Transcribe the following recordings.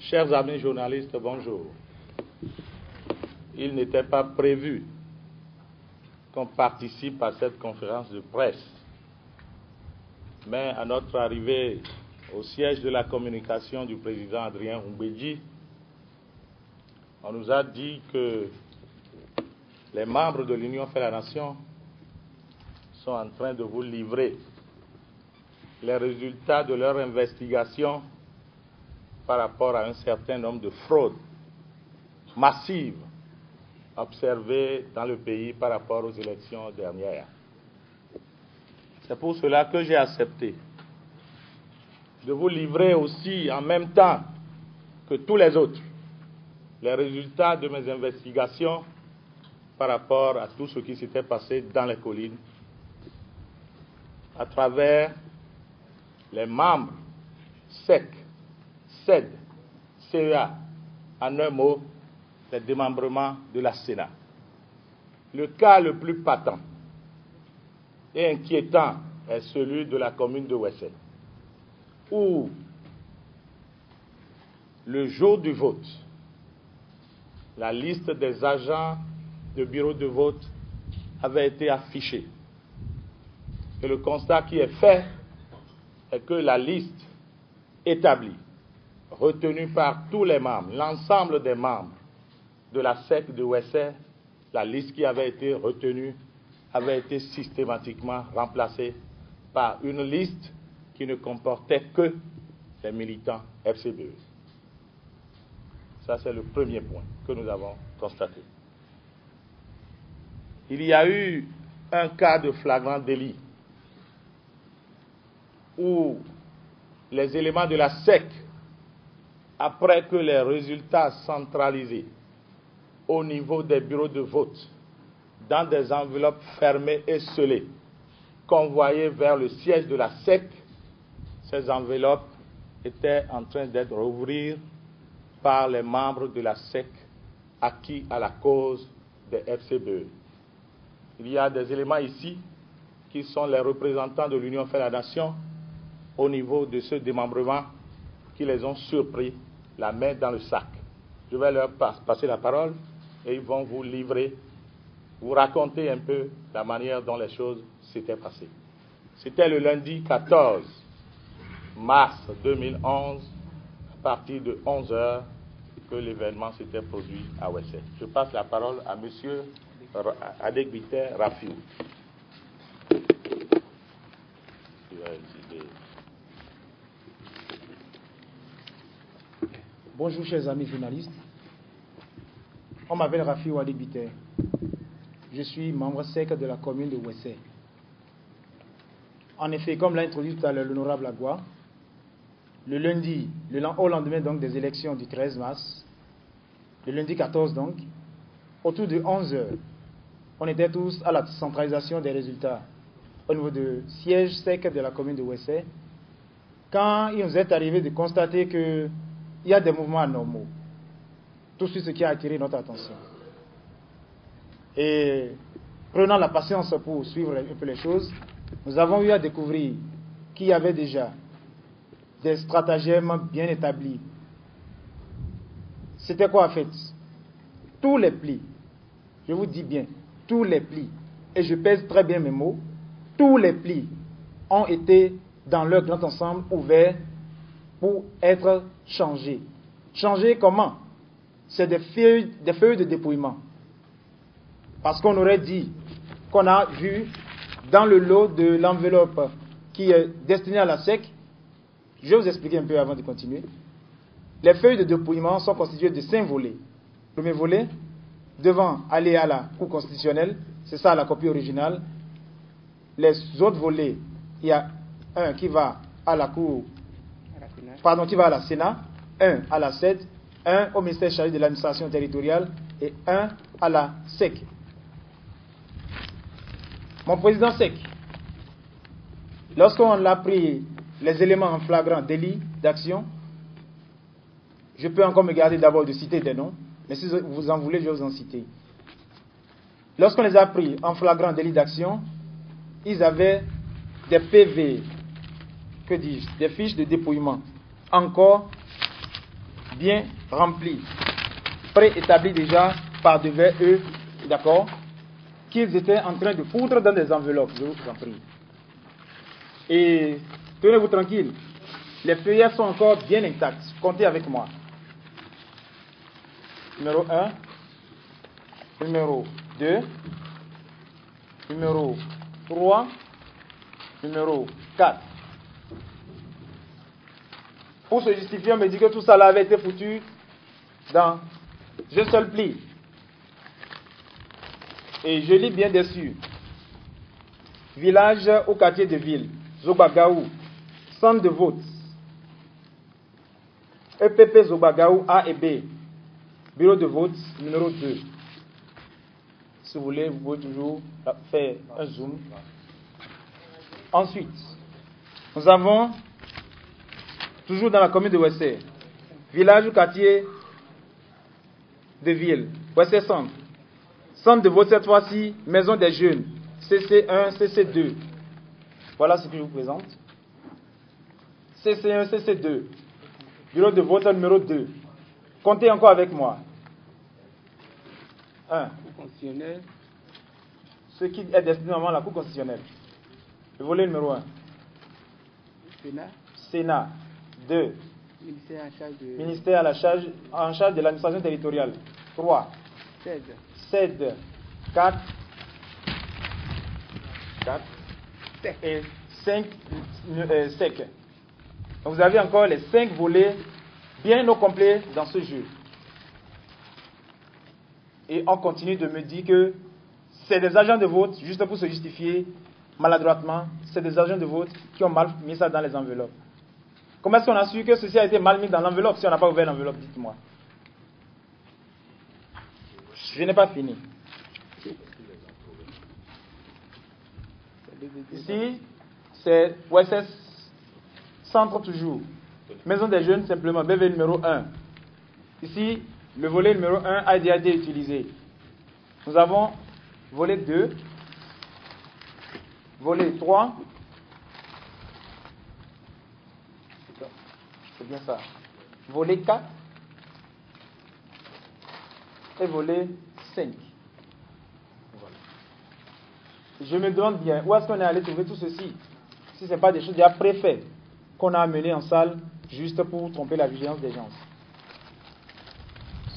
Chers amis journalistes, bonjour. Il n'était pas prévu qu'on participe à cette conférence de presse, mais à notre arrivée au siège de la communication du président Adrien Oumbédji, on nous a dit que les membres de l'Union fait la Nation sont en train de vous livrer les résultats de leur investigation par rapport à un certain nombre de fraudes massives observées dans le pays par rapport aux élections dernières. C'est pour cela que j'ai accepté de vous livrer aussi en même temps que tous les autres les résultats de mes investigations par rapport à tout ce qui s'était passé dans les collines à travers les membres SEC, CED, CEA, en un mot, les démembrements de la Sénat. Le cas le plus patent et inquiétant est celui de la commune de Wessé, où le jour du vote, la liste des agents de bureau de vote avait été affichée. Et le constat qui est fait est que la liste établie, retenue par tous les membres, l'ensemble des membres de la SEC de Wessé, la liste qui avait été retenue avait été systématiquement remplacée par une liste qui ne comportait que les militants FCBE. Ça, c'est le premier point que nous avons constaté. Il y a eu un cas de flagrant délit où les éléments de la SEC, après que les résultats centralisés au niveau des bureaux de vote, dans des enveloppes fermées et scellées, convoyées vers le siège de la SEC, ces enveloppes étaient en train d'être rouvertes par les membres de la SEC acquis à la cause des FCBE. Il y a des éléments ici qui sont les représentants de l'Union fait la Nation au niveau de ce démembrement qui les ont surpris la main dans le sac. Je vais leur passer la parole et ils vont vous livrer, vous raconter un peu la manière dont les choses s'étaient passées. C'était le lundi 14 mars 2011, à partir de 11 h, que l'événement s'était produit à Wessé. Je passe la parole à M. Adegbite Rafiou. Bonjour chers amis journalistes. On m'appelle Rafiou Adegbite. Je suis membre SEC de la commune de Wessé. En effet, comme l'a introduit tout à l'heure l'honorable Agua, le lundi, au lendemain donc des élections du 13 mars, le lundi 14 donc, autour de 11 h, on était tous à la centralisation des résultats au niveau du siège SEC de la commune de Wessé, quand il nous est arrivé de constater qu'il y a des mouvements anormaux. Tout ce qui a attiré notre attention. Et prenant la patience pour suivre un peu les choses, nous avons eu à découvrir qu'il y avait déjà des stratagèmes bien établis. C'était quoi en fait? Tous les plis, je vous dis bien, tous les plis, et je pèse très bien mes mots, tous les plis ont été dans leur grand ensemble ouverts pour être changés. Changés comment? C'est des feuilles de dépouillement. Parce qu'on aurait dit qu'on a vu dans le lot de l'enveloppe qui est destinée à la SEC, je vais vous expliquer un peu avant de continuer. Les feuilles de dépouillement sont constituées de 5 volets. Premier volet, devant aller à la Cour constitutionnelle, c'est ça la copie originale. Les autres volets, il y a un qui va à la Cour, qui va à la Sénat, un à la SED, un au ministère chargé de l'administration territoriale et un à la SEC. Mon président SEC, lorsqu'on a pris les éléments en flagrant délit d'action, je peux encore me garder d'abord de citer des noms, mais si vous en voulez, je vais vous en citer. Lorsqu'on les a pris en flagrant délit d'action, ils avaient des PV, que dis-je, des fiches de dépouillement, encore bien remplis, préétablis déjà par devers eux, d'accord, qu'ils étaient en train de foutre dans des enveloppes, je vous en prie. Et tenez-vous tranquille, les feuillets sont encore bien intacts. Comptez avec moi. Numéro 1, numéro 2, numéro 3, numéro 4. Pour se justifier, on me dit que tout ça là avait été foutu dans un seul pli. Et je lis bien dessus. Village ou quartier de ville, Zobagaou, centre de vote. EPP Zobagaou A et B, bureau de vote numéro 2. Si vous voulez, vous pouvez toujours faire un zoom. Ensuite, nous avons, toujours dans la commune de Wessé, village ou quartier de ville, Wessé centre. Centre de vote cette fois-ci, maison des jeunes, CC1, CC2. Voilà ce que je vous présente. CC1, CC2. Bureau de vote numéro 2. Comptez encore avec moi. 1. Cour constitutionnelle. Ce qui est destiné à la Cour constitutionnelle. Le volet numéro 1. Sénat. Sénat. 2. Ministère en charge de... Ministère en charge de l'administration territoriale. 3. CED. 4. Et 5 SEC. Donc vous avez encore les 5 volets bien au complet dans ce jeu. Et on continue de me dire que c'est des agents de vote, juste pour se justifier maladroitement, c'est des agents de vote qui ont mal mis ça dans les enveloppes. Comment est-ce qu'on a su que ceci a été mal mis dans l'enveloppe si on n'a pas ouvert l'enveloppe? Dites-moi. Je n'ai pas fini. Ici, c'est OSS Centre toujours. Maison des jeunes simplement, BV numéro 1. Ici, le volet numéro 1 a déjà été utilisé. Nous avons volet 2, volet 3, c'est bien ça, volet 4 et volet 5. Voilà. Je me demande bien, où est-ce qu'on est allé trouver tout ceci? Si ce n'est pas des choses déjà préfaites qu'on a amenées en salle juste pour tromper la vigilance des gens.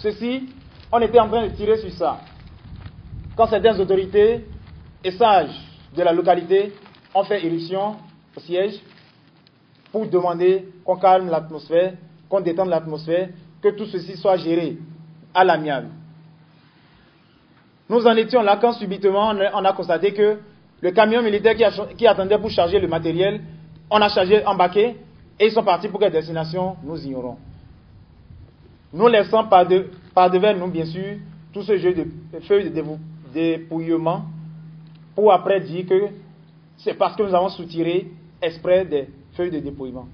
Ceci, on était en train de tirer sur ça. Quand certaines autorités et sages de la localité ont fait éruption au siège pour demander qu'on calme l'atmosphère, qu'on détende l'atmosphère, que tout ceci soit géré à l'amiable. Nous en étions là quand subitement on a constaté que le camion militaire qui attendait pour charger le matériel, on a chargé, embarqué, et ils sont partis pour quelle destination, nous ignorons. Nous laissons par devers nous, bien sûr, tout ce jeu de feuilles de dépouillement pour après dire que c'est parce que nous avons soutiré exprès des feuilles de dépouillement.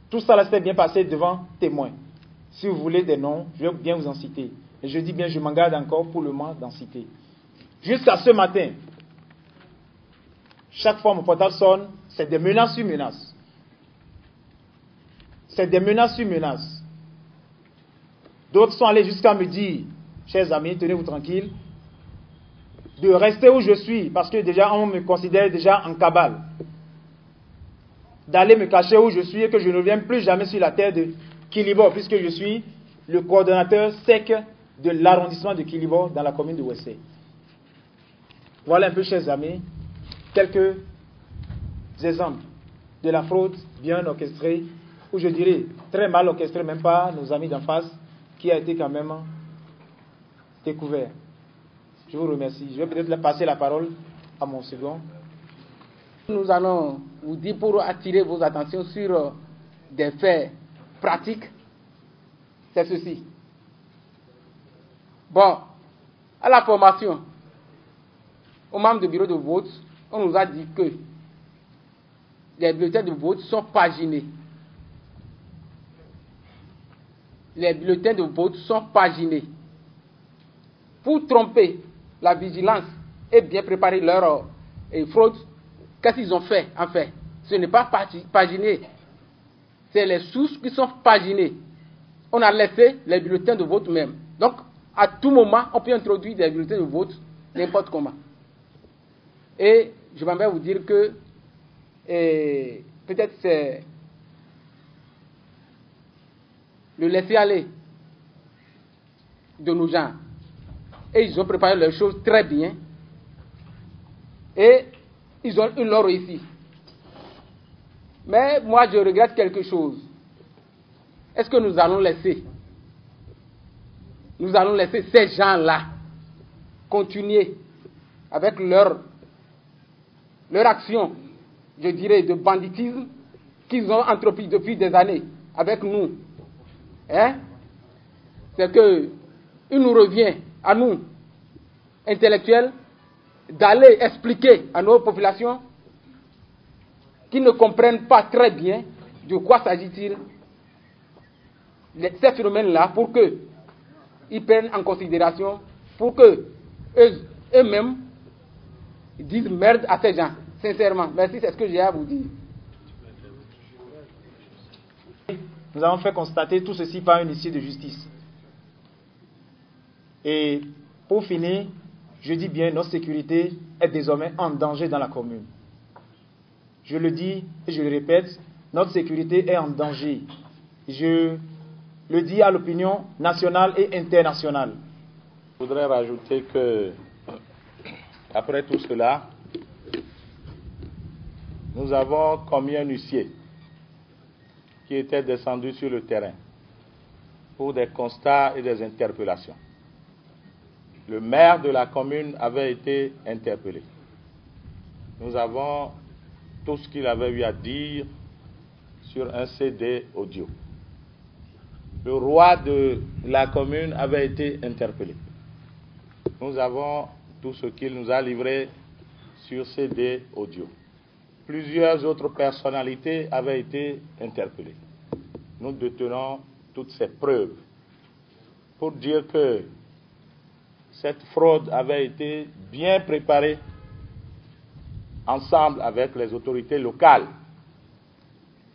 Tout ça là s'est bien passé devant témoins. Si vous voulez des noms, je vais bien vous en citer. Et je dis bien, je m'en garde encore pour le moment d'en citer. Jusqu'à ce matin, chaque fois mon portable sonne, c'est des menaces sur menaces. C'est des menaces sur menaces. D'autres sont allés jusqu'à me dire, chers amis, tenez-vous tranquilles, de rester où je suis, parce que déjà on me considère déjà en cabale. D'aller me cacher où je suis et que je ne viens plus jamais sur la terre de Kilibor, puisque je suis le coordonnateur sec de l'arrondissement de Kilibor dans la commune de Wessé. Voilà un peu, chers amis, quelques exemples de la fraude bien orchestrée, ou je dirais très mal orchestrée, même pas nos amis d'en face, qui a été quand même découvert. Je vous remercie. Je vais peut-être passer la parole à mon second. Nous allons vous dire pour attirer vos attentions sur des faits pratiques. C'est ceci. Bon, à la formation, aux membres du bureau de vote, on nous a dit que les bulletins de vote sont paginés. Les bulletins de vote sont paginés. Pour tromper la vigilance et bien préparer leur fraude, qu'est-ce qu'ils ont fait en fait? Ce n'est pas paginé. C'est les sources qui sont paginées. on a laissé les bulletins de vote même. Donc, à tout moment, on peut introduire des bulletins de vote n'importe comment. Et je vais vous dire que peut-être c'est le laisser-aller de nos gens. Et ils ont préparé les choses très bien. Et ils l'ont réussi. Mais moi, je regrette quelque chose. Est-ce que nous allons laisser ces gens-là continuer avec leur action, je dirais, de banditisme qu'ils ont entrepris depuis des années avec nous? Hein? C'est que il nous revient, à nous, intellectuels, d'aller expliquer à nos populations qui ne comprennent pas très bien de quoi s'agit-il ces phénomènes-là, pour qu'ils prennent en considération, pour que eux-mêmes disent merde à ces gens. Sincèrement, merci, c'est ce que j'ai à vous dire. Nous avons fait constater tout ceci par un huissier de justice. Et pour finir, je dis bien, notre sécurité est désormais en danger dans la commune. Je le dis et je le répète, notre sécurité est en danger. Je le dis à l'opinion nationale et internationale. Je voudrais rajouter que, après tout cela, nous avons commis un huissier qui était descendu sur le terrain pour des constats et des interpellations. Le maire de la commune avait été interpellé. Nous avons tout ce qu'il avait eu à dire sur un CD audio. Le roi de la commune avait été interpellé. Nous avons tout ce qu'il nous a livré sur CD audio. Plusieurs autres personnalités avaient été interpellées. Nous détenons toutes ces preuves pour dire que cette fraude avait été bien préparée ensemble avec les autorités locales,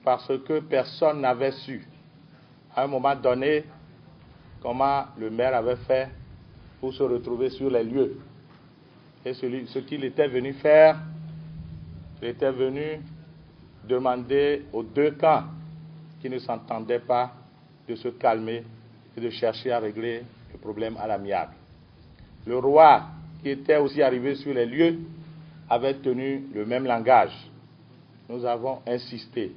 parce que personne n'avait su, à un moment donné, comment le maire avait fait pour se retrouver sur les lieux. Et ce qu'il était venu faire, il était venu demander aux deux camps qui ne s'entendaient pas de se calmer et de chercher à régler le problème à l'amiable. Le roi, qui était aussi arrivé sur les lieux, avait tenu le même langage. Nous avons insisté,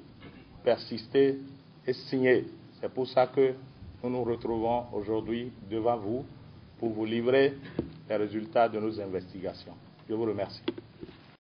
persisté et signé. C'est pour ça que nous nous retrouvons aujourd'hui devant vous pour vous livrer les résultats de nos investigations. Je vous remercie.